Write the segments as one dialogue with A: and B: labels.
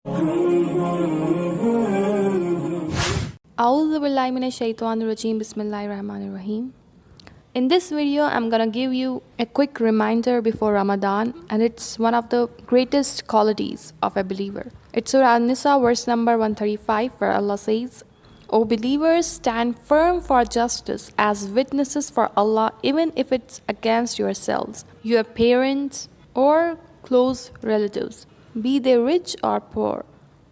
A: A'udhu billahi minash shaitanir rajeem. Bismillahir rahmanir rahim. In this video, I'm gonna give you a quick reminder before Ramadan, and it's one of the greatest qualities of a believer. It's Surah An-Nisa, verse number 135, where Allah says, "O believers, stand firm for justice as witnesses for Allah, even if it's against yourselves, your parents, or close relatives, be they rich or poor.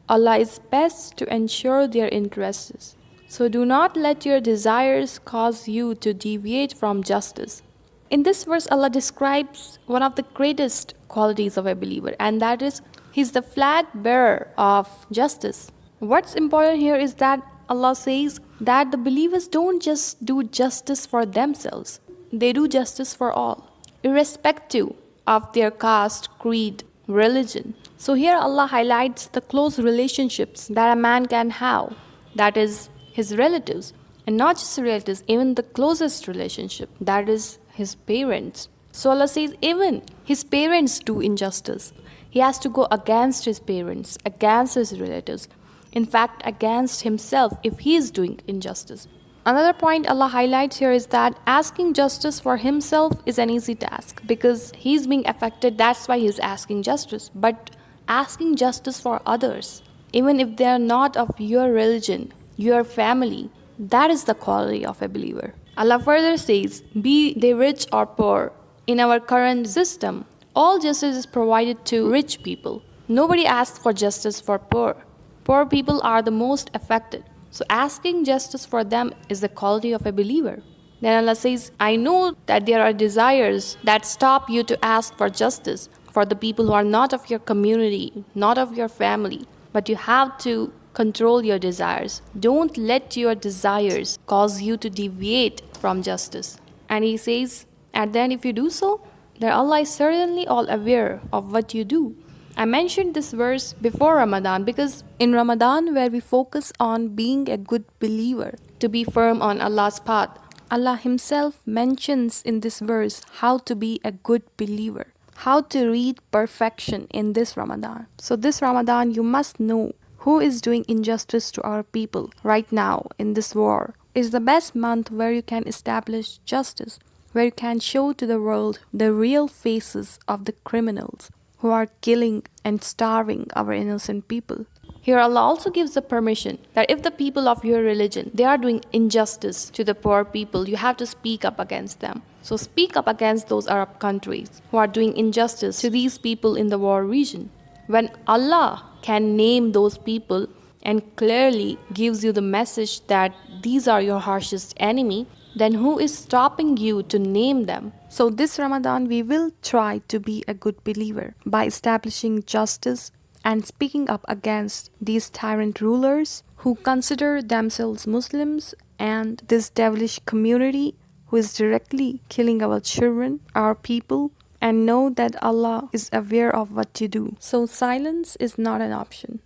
A: Allah is best to ensure their interests. So do not let your desires cause you to deviate from justice." In this verse, Allah describes one of the greatest qualities of a believer, and that is he's the flag bearer of justice. What's important here is that Allah says that the believers don't just do justice for themselves, they do justice for all, irrespective of their caste, creed, religion. So here Allah highlights the close relationships that a man can have, that is his relatives, and not just relatives, even the closest relationship, that is his parents. So Allah says even his parents do injustice. He has to go against his parents, against his relatives, in fact against himself if he is doing injustice. Another point Allah highlights here is that asking justice for himself is an easy task because he's being affected, that's why he's asking justice. But asking justice for others, even if they are not of your religion, your family, that is the quality of a believer. Allah further says, be they rich or poor. In our current system, all justice is provided to rich people. Nobody asks for justice for poor. Poor people are the most affected. So asking justice for them is the quality of a believer. Then Allah says, I know that there are desires that stop you to ask for justice for the people who are not of your community, not of your family, but you have to control your desires. Don't let your desires cause you to deviate from justice. And He says, at the end, if you do so, then Allah is certainly all aware of what you do. I mentioned this verse before Ramadan because in Ramadan, where we focus on being a good believer, to be firm on Allah's path, Allah Himself mentions in this verse how to be a good believer, how to reach perfection in this Ramadan. So this Ramadan, you must know who is doing injustice to our people right now in this war. Is the best month where you can establish justice, where you can show to the world the real faces of the criminals who are killing and starving our innocent people. Here Allah also gives the permission that if the people of your religion, they are doing injustice to the poor people, you have to speak up against them. So speak up against those Arab countries who are doing injustice to these people in the war region. When Allah can name those people and clearly gives you the message that these are your harshest enemy, then who is stopping you to name them? So this Ramadan, we will try to be a good believer by establishing justice and speaking up against these tyrant rulers who consider themselves Muslims and this devilish community who is directly killing our children, our people, and know that Allah is aware of what you do. So silence is not an option.